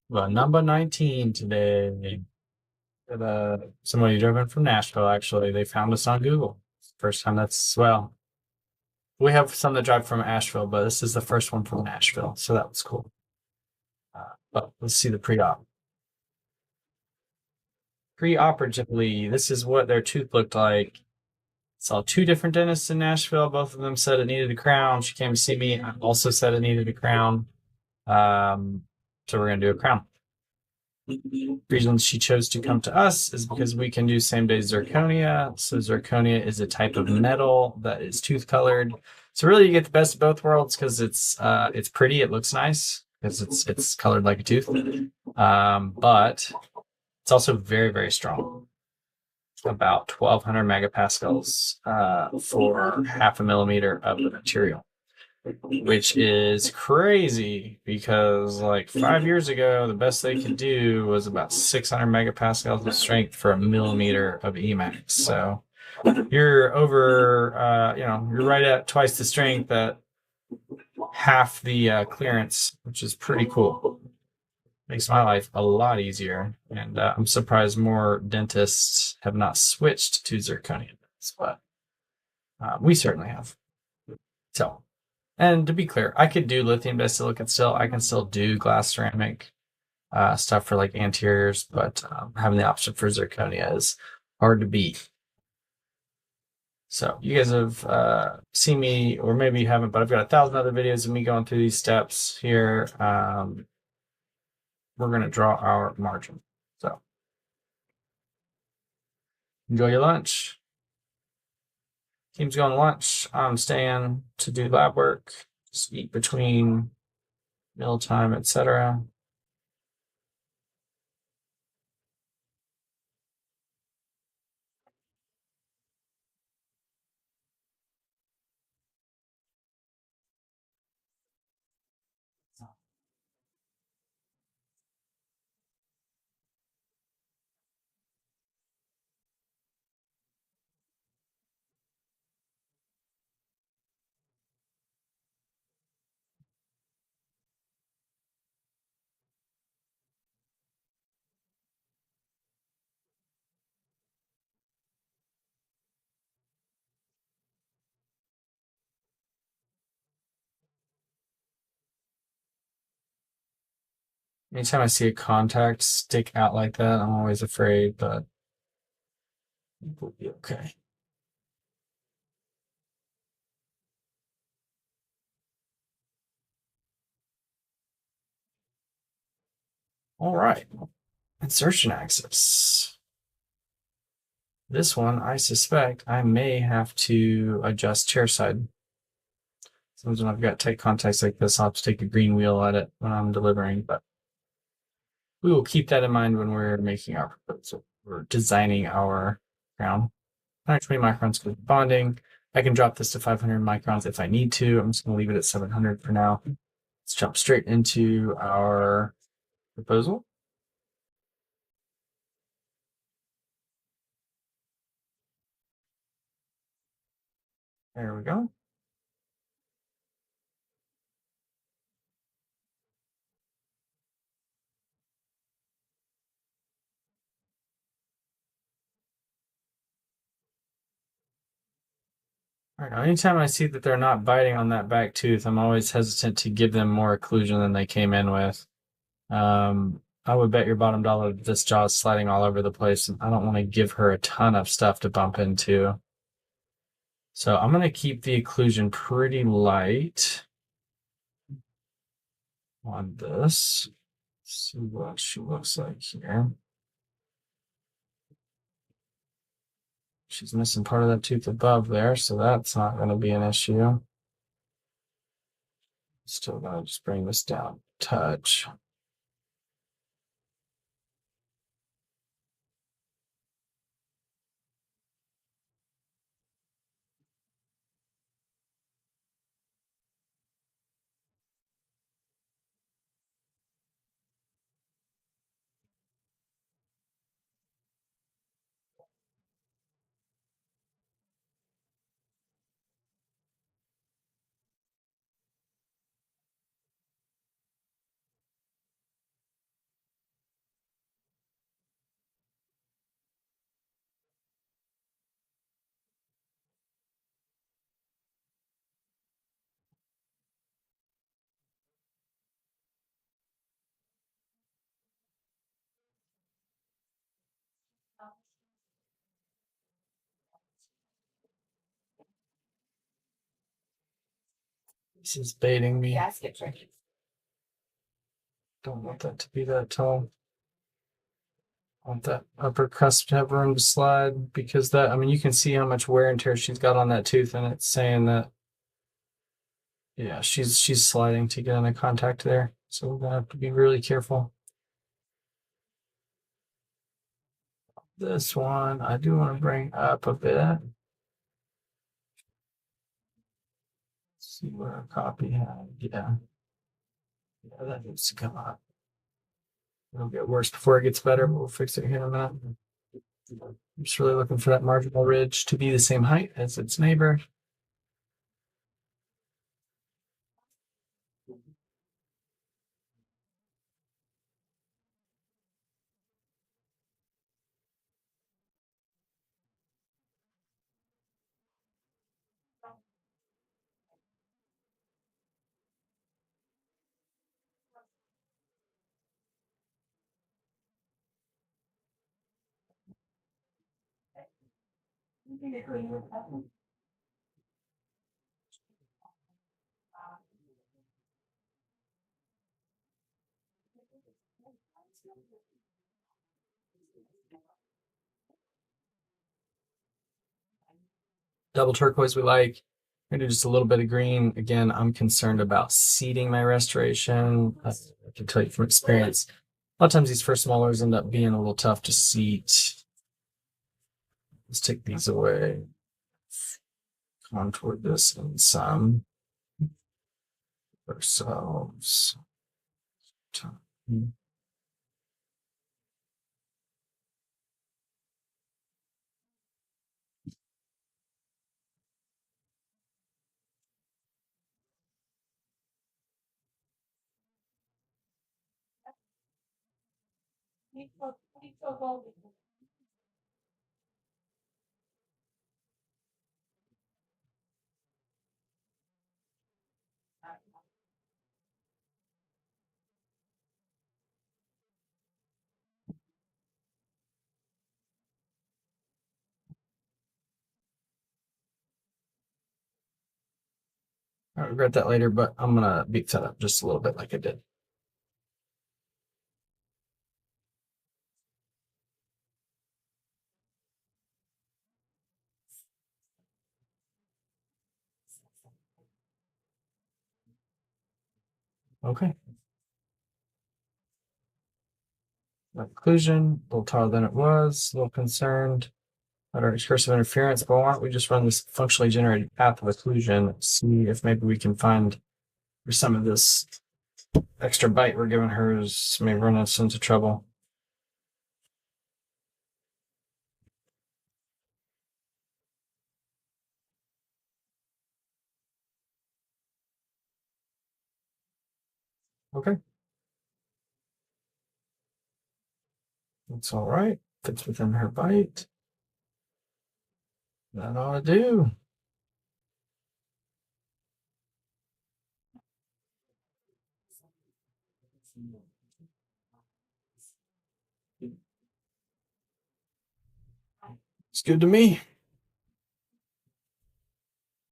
Well, number 19 today. Somebody driven from Nashville, actually. They found us on Google. First time that's, well, we have some that drive from Asheville, but this is the first one from Nashville. So that was cool. But let's see the pre-op. Pre-operatively, this is what their tooth looked like. Saw two different dentists in Nashville. Both of them said it needed a crown. She came to see me. I also said it needed a crown. Um, so we're going to do a crown. The reason she chose to come to us is because we can do same day zirconia. So zirconia is a type of metal that is tooth colored. So really you get the best of both worlds because it's pretty, it looks nice because it's colored like a tooth. But it's also very, very strong. About 1200 megapascals for half a millimeter of the material, which is crazy because like 5 years ago, the best they could do was about 600 megapascals of strength for a millimeter of Emax. So you're over, you're right at twice the strength at half the clearance, which is pretty cool. Makes my life a lot easier. And I'm surprised more dentists have not switched to zirconia, but we certainly have. So, and to be clear, I could do lithium disilicate still. I can still do glass ceramic stuff for like anteriors, but having the option for zirconia is hard to beat. So you guys have seen me, or maybe you haven't, but I've got 1,000 other videos of me going through these steps here. We're going to draw our margin. So enjoy your lunch. Team's going to lunch. I'm staying to do lab work, just eat between meal time, etc. Anytime I see a contact stick out like that, I'm always afraid, but we'll be okay. All right. Insertion axis. This one, I suspect I may have to adjust chair side. Sometimes when I've got tight contacts like this, I'll have to take a green wheel at it when I'm delivering, but we will keep that in mind when we're making our proposal. We're designing our crown. 120 microns for bonding. I can drop this to 500 microns if I need to. I'm just going to leave it at 700 for now. Let's jump straight into our proposal. There we go. All right, now anytime I see that they're not biting on that back tooth, I'm always hesitant to give them more occlusion than they came in with. I would bet your bottom dollar that this jaw is sliding all over the place, and I don't want to give her a ton of stuff to bump into. So I'm going to keep the occlusion pretty light on this. See what she looks like here. She's missing part of that tooth above there, so that's not going to be an issue. Still going to just bring this down a touch. This is baiting me. Gasket tricky. Don't want that to be that tall. I want that upper cusp to have room to slide because that, I mean, you can see how much wear and tear she's got on that tooth, and it's saying that, yeah, she's sliding to get into contact there. So we're gonna have to be really careful. This one I do want to bring up a bit. Let's see what our copy had. Yeah, that needs to come up. It'll get worse before it gets better, but we'll fix it here in a minute. I'm just really looking for that marginal ridge to be the same height as its neighbor. Double turquoise we like. I'm gonna do just a little bit of green. Again, I'm concerned about seeding my restoration. I can tell you from experience, a lot of times these first molars end up being a little tough to seed. Let's take these away. Contour this in some ourselves. I regret that later, but I'm gonna beat that up just a little bit like I did. Okay. Occlusion, a little taller than it was, a little concerned about our excursive interference, but why don't we just run this functionally generated path of occlusion, see if maybe we can find where some of this extra bite we're giving her is maybe running us into trouble. Okay. That's all right. Fits within her bite. That ought to do. It's good to me.